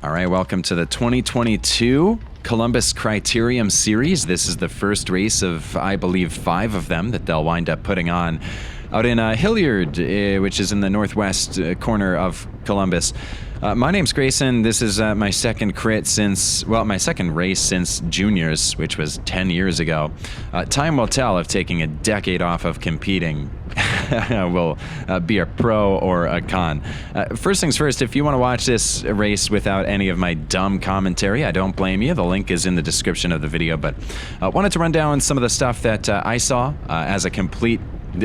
All right, welcome to the 2022 Columbus Criterium Series. This is the first race of, I believe, 5 of them that they'll wind up putting on out in Hilliard, which is in the northwest corner of Columbus. My name's Grayson. This is my second crit since, well, my second race since juniors, which was 10 years ago. Time will tell if taking a decade off of competing will be a pro or a con. First things first, if you want to watch this race without any of my dumb commentary, I don't blame you. The link is in the description of the video, but I wanted to run down some of the stuff that I saw as a complete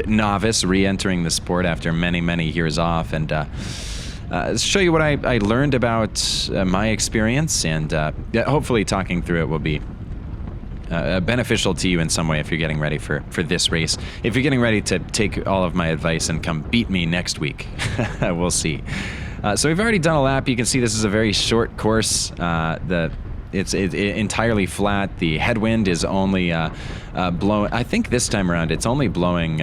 novice re-entering the sport after many, many years off, and show you what I learned about my experience, and hopefully talking through it will be beneficial to you in some way if you're getting ready for this race. If you're getting ready to take all of my advice and come beat me next week, we'll see. So we've already done a lap. You can see this is a very short course. It's entirely flat. The headwind is only blowing. I think this time around it's only blowing.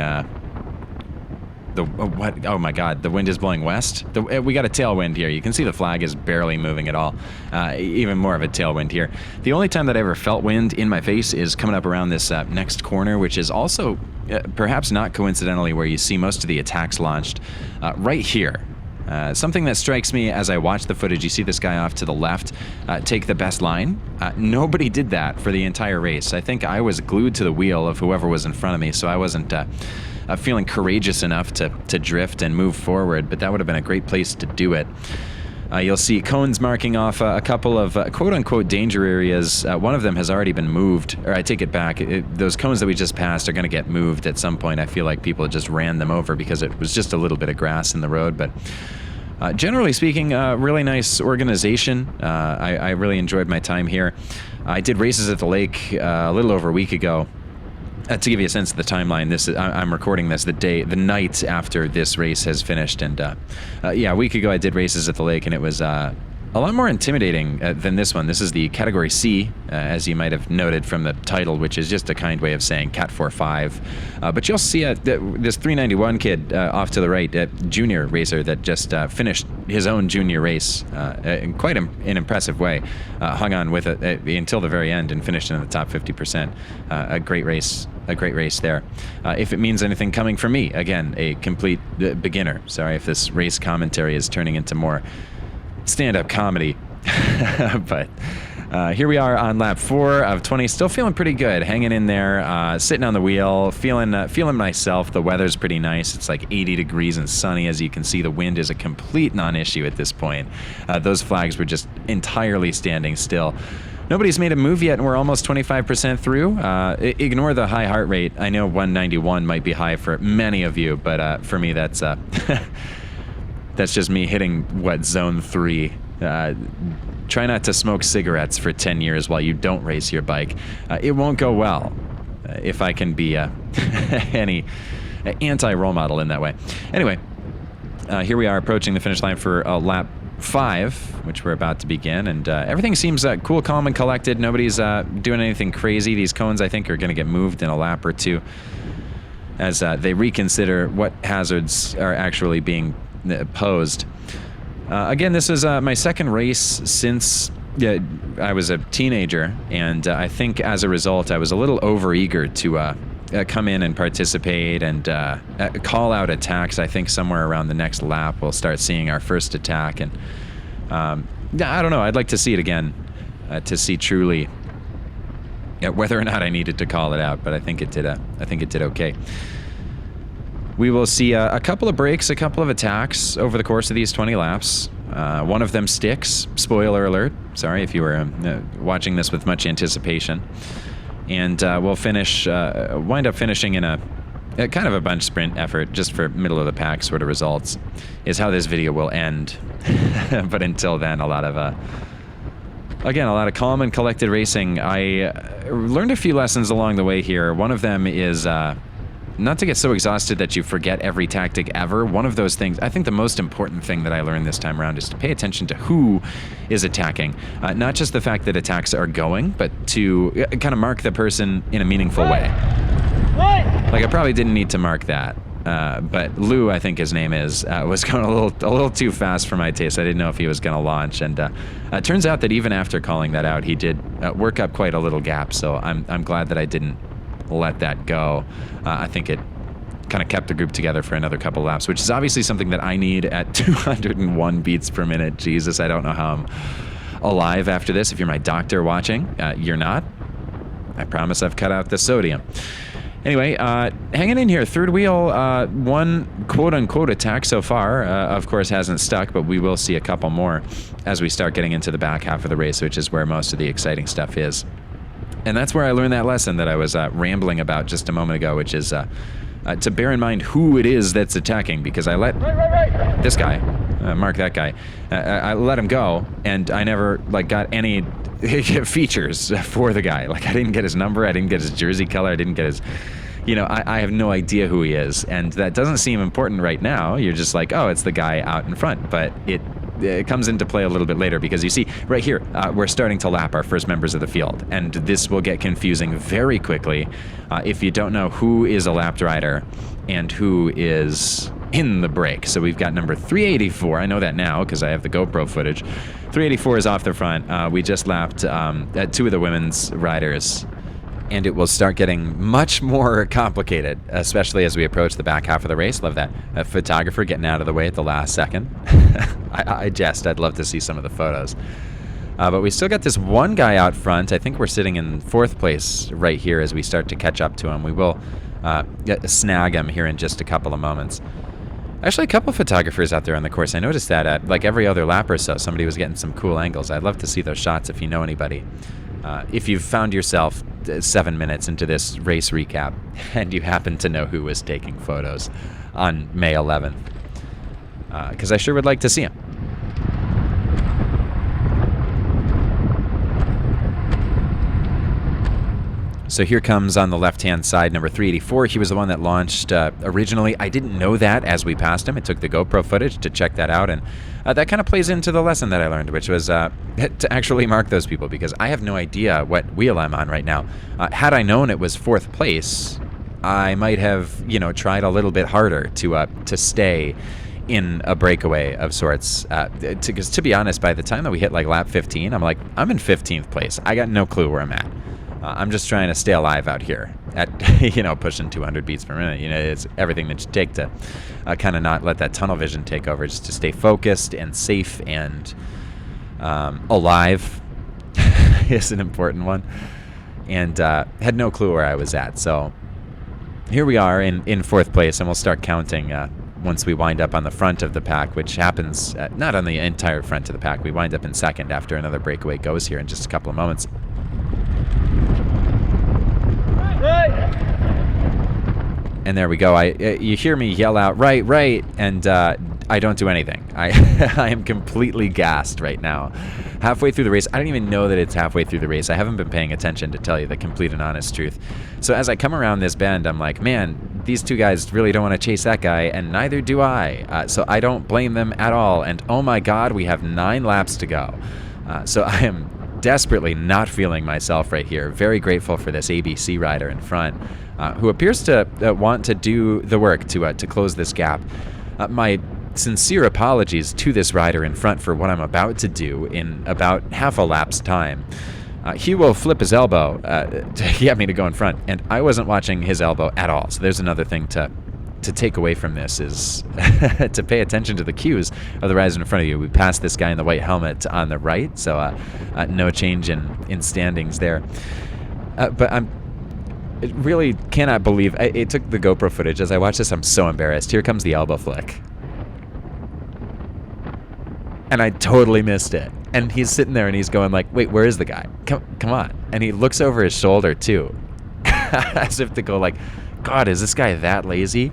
What? Oh my God! The wind is blowing west. We got a tailwind here. You can see the flag is barely moving at all. Even more of a tailwind here. The only time that I ever felt wind in my face is coming up around this next corner, which is also perhaps not coincidentally where you see most of the attacks launched. Right here. Something that strikes me as I watch the footage, you see this guy off to the left take the best line. Nobody did that for the entire race. I think I was glued to the wheel of whoever was in front of me, so I wasn't feeling courageous enough to drift and move forward, but that would have been a great place to do it. You'll see cones marking off a couple of quote-unquote danger areas. One of them has already been moved, or I take it back. Those cones that we just passed are going to get moved at some point. I feel like people just ran them over because it was just a little bit of grass in the road, but generally speaking, really nice organization. I really enjoyed my time here. I did races at the lake a little over a week ago. To give you a sense of the timeline, I'm recording this the night after this race has finished, and yeah, a week ago I did races at the lake, and it was a lot more intimidating than this one. This is the Category C, as you might have noted from the title, which is just a kind way of saying Cat 4-5. But you'll see this 391 kid off to the right, a junior racer that just finished his own junior race in quite an impressive way. Hung on with it until the very end and finished in the top 50%. A great race there. If it means anything coming from me, again, a complete beginner. Sorry if this race commentary is turning into more stand-up comedy, but here we are on lap 4 of 20. Still feeling pretty good, hanging in there, sitting on the wheel, feeling myself. The weather's pretty nice. It's like 80 degrees and sunny. As you can see, the wind is a complete non-issue at this point. Those flags were just entirely standing still. Nobody's made a move yet, and we're almost 25% through. Ignore the high heart rate. I know 191 might be high for many of you, but for me, that's that's just me hitting, zone 3. Try not to smoke cigarettes for 10 years while you don't race your bike. It won't go well, if I can be any anti-role model in that way. Anyway, here we are approaching the finish line for lap 5, which we're about to begin, and everything seems cool, calm, and collected. Nobody's doing anything crazy. These cones, I think, are going to get moved in a lap or two as they reconsider what hazards are actually being posed. Again, this is my second race since I was a teenager, and I think as a result I was a little overeager to come in and participate and call out attacks. I think somewhere around the next lap we'll start seeing our first attack, and I don't know, I'd like to see it again to see truly whether or not I needed to call it out, but I think it did okay. We will see a couple of breaks, a couple of attacks over the course of these 20 laps. One of them sticks. Spoiler alert. Sorry if you were watching this with much anticipation. And we'll wind up finishing in a kind of a bunch sprint effort, just for middle of the pack sort of results, is how this video will end. But until then, a lot of calm and collected racing. I learned a few lessons along the way here. One of them is not to get so exhausted that you forget every tactic ever. One of those things, I think the most important thing that I learned this time around is to pay attention to who is attacking. Not just the fact that attacks are going, but to kind of mark the person in a meaningful way. Like, I probably didn't need to mark that. But Lou, I think his name is, was going a little too fast for my taste. I didn't know if he was going to launch, and it turns out that even after calling that out, he did work up quite a little gap. So I'm glad that I didn't let that go. I think it kind of kept the group together for another couple laps, which is obviously something that I need at 201 beats per minute. Jesus, I don't know how I'm alive after this. If you're my doctor watching, you're not. I promise I've cut out the sodium. Anyway, hanging in here, third wheel, one quote-unquote attack so far, of course hasn't stuck, but we will see a couple more as we start getting into the back half of the race, which is where most of the exciting stuff is. And that's where I learned that lesson that I was rambling about just a moment ago, which is to bear in mind who it is that's attacking, because I let this guy, mark that guy, I let him go, and I never got any features for the guy. I didn't get his number, I didn't get his jersey color, I didn't get his, I have no idea who he is, and that doesn't seem important right now. You're just like, oh, it's the guy out in front, but it comes into play a little bit later, because you see right here, we're starting to lap our first members of the field, and this will get confusing very quickly if you don't know who is a lapped rider and who is in the break. So we've got number 384. I know that now because I have the GoPro footage. 384 is off the front. We just lapped two of the women's riders, and it will start getting much more complicated, especially as we approach the back half of the race. Love that photographer getting out of the way at the last second. I'd love to see some of the photos. But we still got this one guy out front. I think we're sitting in fourth place right here as we start to catch up to him. We will snag him here in just a couple of moments. Actually, a couple photographers out there on the course. I noticed that at every other lap or so, somebody was getting some cool angles. I'd love to see those shots if you know anybody. If you've found yourself 7 minutes into this race recap and you happen to know who was taking photos on May 11th, because I sure would like to see them. So here comes on the left-hand side, number 384. He was the one that launched originally. I didn't know that as we passed him. I took the GoPro footage to check that out, and that kind of plays into the lesson that I learned, which was to actually mark those people, because I have no idea what wheel I'm on right now. Had I known it was fourth place, I might have, tried a little bit harder to stay in a breakaway of sorts. Because to be honest, by the time that we hit lap 15, I'm I'm in 15th place. I got no clue where I'm at. I'm just trying to stay alive out here at, pushing 200 beats per minute. It's everything that you take to kind of not let that tunnel vision take over, just to stay focused and safe and alive is an important one. And had no clue where I was at. So here we are in fourth place, and we'll start counting once we wind up on the front of the pack, which happens not on the entire front of the pack. We wind up in second after another breakaway goes here in just a couple of moments. And there we go. You hear me yell out, right, and I don't do anything. I am completely gassed right now. Halfway through the race, I don't even know that it's halfway through the race. I haven't been paying attention, to tell you the complete and honest truth. So as I come around this bend, I'm like, man, these two guys really don't want to chase that guy, and neither do I. So I don't blame them at all. And oh my God, we have 9 laps to go. So I am desperately not feeling myself right here. Very grateful for this ABC rider in front, who appears to want to do the work to close this gap. My sincere apologies to this rider in front for what I'm about to do in about half a lap's time. He will flip his elbow to get me to go in front, and I wasn't watching his elbow at all. So there's another thing to take away from this, is to pay attention to the cues of the rider in front of you. We passed this guy in the white helmet on the right, so no change in standings there. But I really cannot believe it took the GoPro footage. As I watch this, I'm so embarrassed. Here comes the elbow flick. And I totally missed it. And he's sitting there and he's going wait, where is the guy? Come on. And he looks over his shoulder too, as if to go God, is this guy that lazy?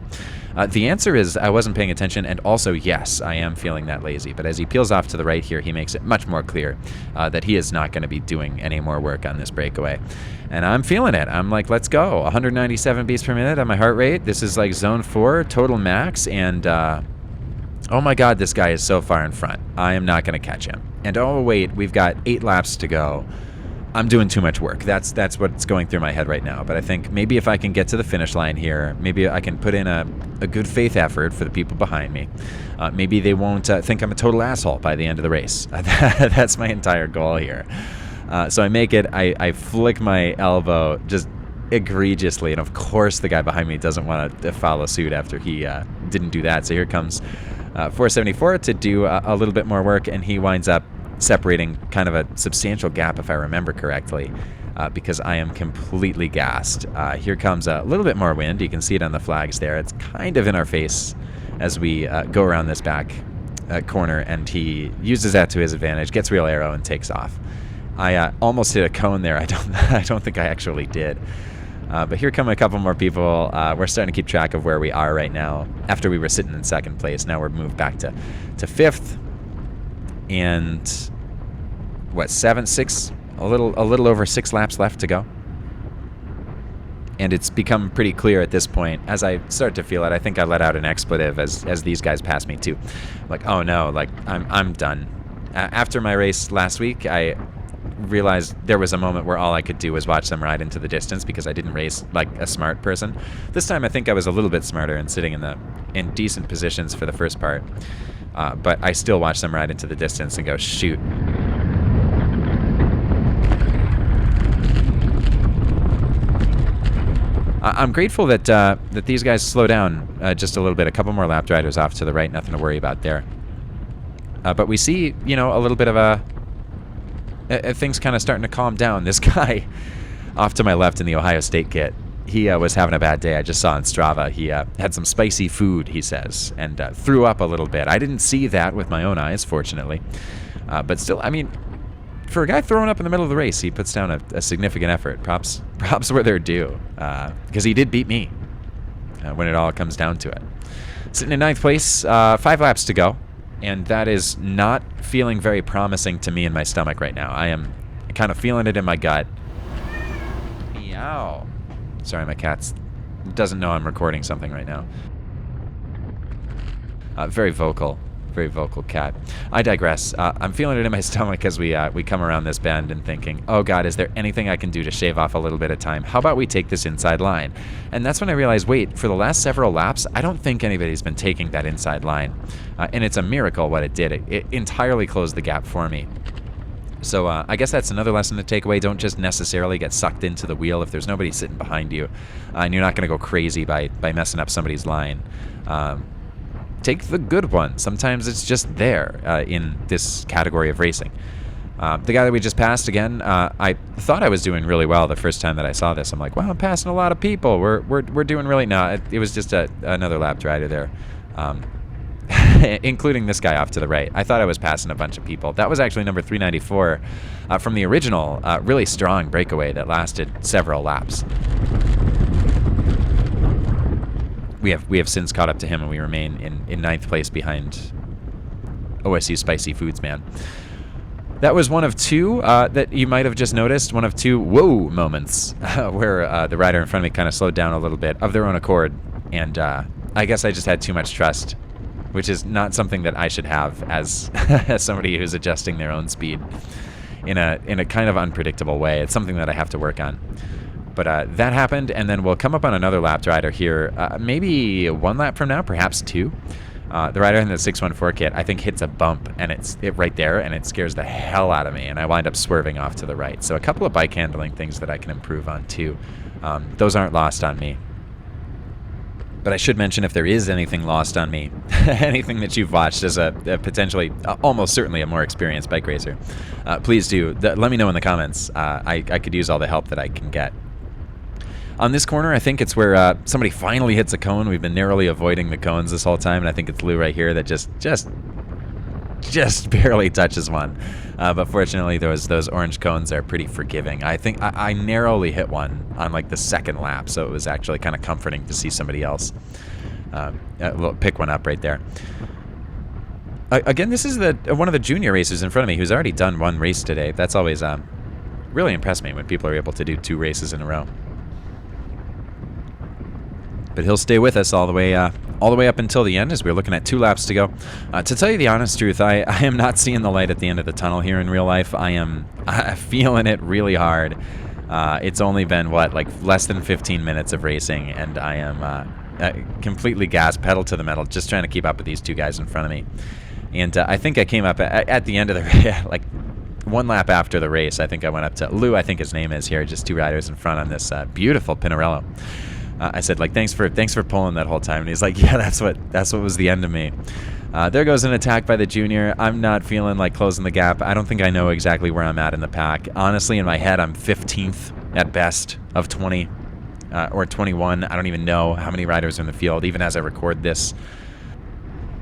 The answer is I wasn't paying attention, and also, yes, I am feeling that lazy. But as he peels off to the right here, he makes it much more clear that he is not going to be doing any more work on this breakaway. And I'm feeling it. I'm let's go. 197 beats per minute on my heart rate. This is zone 4, total max, and oh my God, this guy is so far in front. I am not going to catch him. And oh wait, we've got 8 laps to go. I'm doing too much work. That's what's going through my head right now. But I think maybe if I can get to the finish line here, maybe I can put in a good faith effort for the people behind me. Maybe they won't think I'm a total asshole by the end of the race. That's my entire goal here. So I make it. I flick my elbow just egregiously, and of course the guy behind me doesn't want to follow suit after he didn't do that. So here comes 474 to do a little bit more work, and he winds up separating kind of a substantial gap, if I remember correctly, because I am completely gassed. Here comes a little bit more wind. You can see it on the flags there. It's kind of in our face as we go around this back corner, and he uses that to his advantage, gets real arrow, and takes off. I almost hit a cone there. I don't think I actually did. But here come a couple more people. We're starting to keep track of where we are right now. After we were sitting in second place, now we're moved back to fifth. And what, six, a little over 6 laps left to go. And it's become pretty clear at this point, as I start to feel it. I think I let out an expletive as these guys passed me too. Like, oh no, like I'm done. After my race last week, I realized there was a moment where all I could do was watch them ride into the distance because I didn't race like a smart person. This time I think I was a little bit smarter and sitting in decent positions for the first part. But I still watch them ride into the distance and go, shoot. I'm grateful that these guys slow down just a little bit. A couple more lap riders off to the right, nothing to worry about there. But we see, a little bit of things kind of starting to calm down. This guy off to my left in the Ohio State kit, he was having a bad day. I just saw on Strava. He had some spicy food, he says, and threw up a little bit. I didn't see that with my own eyes, fortunately. But still, I mean, for a guy throwing up in the middle of the race, he puts down a significant effort. Props where they're due, because he did beat me when it all comes down to it. Sitting in 9th place, 5 laps to go, and that is not feeling very promising to me in my stomach right now. I am kind of feeling it in my gut. Meow. Sorry, my cat doesn't know I'm recording something right now. Very vocal cat. I digress. I'm feeling it in my stomach as we come around this bend and thinking, oh God, is there anything I can do to shave off a little bit of time? How about we take this inside line? And that's when I realized, wait, for the last several laps, I don't think anybody's been taking that inside line. And it's a miracle what it did. It entirely closed the gap for me. So I guess that's another lesson to take away. Don't just necessarily get sucked into the wheel if there's nobody sitting behind you, and you're not going to go crazy by messing up somebody's line. Take the good one. Sometimes it's just there in this category of racing. The guy that we just passed again, I thought I was doing really well the first time that I saw this. I'm like, wow, I'm passing a lot of people. We're doing really no. It was just another lap rider there. Including this guy off to the right. I thought I was passing a bunch of people. That was actually number 394 from the original really strong breakaway that lasted several laps. We have since caught up to him, and we remain in 9th place behind OSU Spicy Foods Man. That was one of two that you might have just noticed, one of two whoa moments where the rider in front of me kind of slowed down a little bit of their own accord, and I guess I just had too much trust, which is not something that I should have as as somebody who's adjusting their own speed in a kind of unpredictable way. It's something that I have to work on. But that happened, and then we'll come up on another lap rider here, maybe 1 lap from now, perhaps 2. The rider in the 614 kit, I think, hits a bump, and it's right there, and it scares the hell out of me, and I wind up swerving off to the right. So a couple of bike handling things that I can improve on, too. Those aren't lost on me. But I should mention, if there is anything lost on me, anything that you've watched as a potentially, almost certainly a more experienced bike racer, please do. Let me know in the comments. I could use all the help that I can get. On this corner, I think it's where somebody finally hits a cone. We've been narrowly avoiding the cones this whole time, and I think it's Lou right here that just barely touches one. But fortunately, those orange cones are pretty forgiving. I think I narrowly hit one on like the second lap, so it was actually kind of comforting to see somebody else pick one up right there. Again, this is one of the junior racers in front of me who's already done one race today. That's always really impressed me when people are able to do 2 races in a row. But he'll stay with us all the way all the way up until the end as we're looking at 2 laps to go. To tell you the honest truth, I am not seeing the light at the end of the tunnel here in real life. I am feeling it really hard. It's only been, like less than 15 minutes of racing, and I am completely gas pedal to the metal, just trying to keep up with these 2 guys in front of me. And I think I came up at the end of the like 1 lap after the race. I think I went up to Lou, I think his name is here, just 2 riders in front on this beautiful Pinarello. I said, like, thanks for pulling that whole time. And he's like, yeah, that's what was the end of me. There goes an attack by the junior. I'm not feeling like closing the gap. I don't think I know exactly where I'm at in the pack. Honestly, in my head, I'm 15th at best of 20 or 21. I don't even know how many riders are in the field, even as I record this.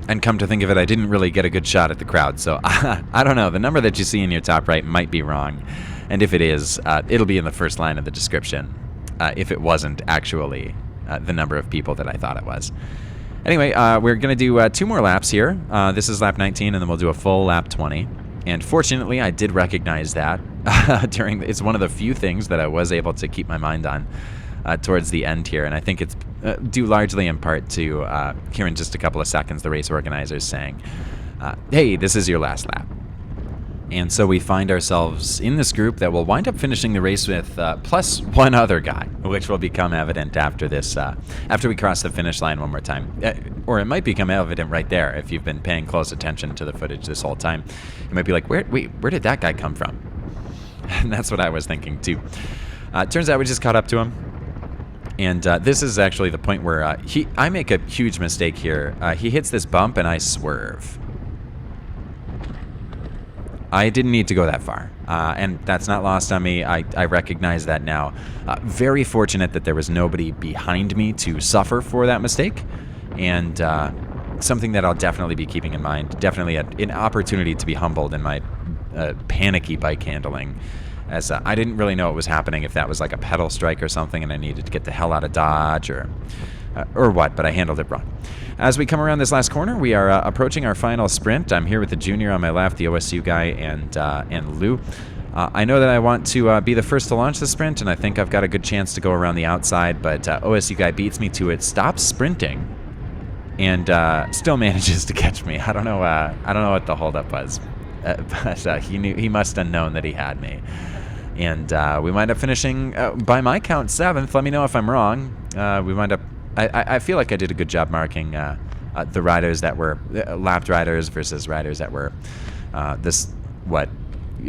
And come to think of it, I didn't really get a good shot at the crowd. So I don't know. The number that you see in your top right might be wrong. And if it is, it'll be in the first line of the description. If it wasn't actually the number of people that I thought it was. Anyway, we're going to do 2 more laps here. This is lap 19, and then we'll do a full lap 20. And fortunately, I did recognize that it's one of the few things that I was able to keep my mind on towards the end here. And I think it's due largely in part to here in just a couple of seconds, the race organizers saying, hey, this is your last lap. And so we find ourselves in this group that will wind up finishing the race with plus 1 other guy, which will become evident after this, after we cross the finish line one more time. Or it might become evident right there if you've been paying close attention to the footage this whole time. You might be like, where did that guy come from? And that's what I was thinking too. Turns out we just caught up to him. And this is actually the point where I make a huge mistake here. He hits this bump and I swerve. I didn't need to go that far, and that's not lost on me. I recognize that now. Very fortunate that there was nobody behind me to suffer for that mistake, and something that I'll definitely be keeping in mind. Definitely an opportunity to be humbled in my panicky bike handling, as I didn't really know what was happening, if that was like a pedal strike or something and I needed to get the hell out of Dodge or what, but I handled it wrong. As we come around this last corner, we are approaching our final sprint. I'm here with the junior on my left, the OSU guy, and Lou. I know that I want to be the first to launch the sprint, and I think I've got a good chance to go around the outside, but OSU guy beats me to it, stops sprinting, and still manages to catch me. I don't know what the holdup was, but he must have known that he had me. And we wind up finishing, by my count, 7th. Let me know if I'm wrong. We wind up... I feel like I did a good job marking the riders that were lapped riders versus riders that were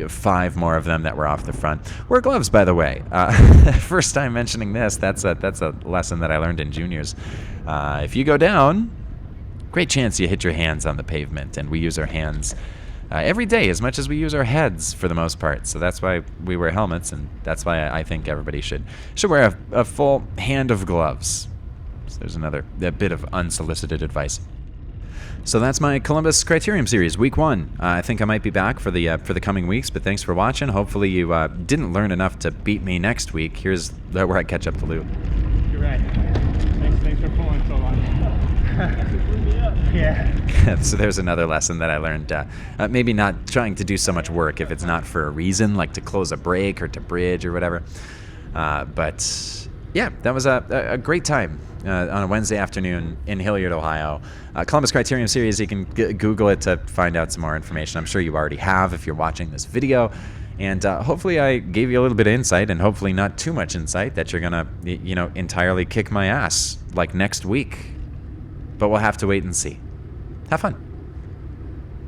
5 more of them that were off the front. Wear gloves, by the way. First time mentioning this. That's a lesson that I learned in juniors. If you go down, great chance you hit your hands on the pavement, and we use our hands every day as much as we use our heads for the most part. So that's why we wear helmets, and that's why I think everybody should wear a full hand of gloves. So there's a bit of unsolicited advice. So that's my Columbus Criterium Series, week 1. I think I might be back for the coming weeks, but thanks for watching. Hopefully you didn't learn enough to beat me next week. Here's where I catch up to Lou. You're right. Thanks for pulling so long. Yeah. So there's another lesson that I learned. Maybe not trying to do so much work if it's not for a reason, like to close a brake or to bridge or whatever. But yeah, that was a great time on a Wednesday afternoon in Hilliard, Ohio. Columbus Criterium Series, you can Google it to find out some more information. I'm sure you already have if you're watching this video. And hopefully I gave you a little bit of insight, and hopefully not too much insight that you're going to, entirely kick my ass like next week. But we'll have to wait and see. Have fun.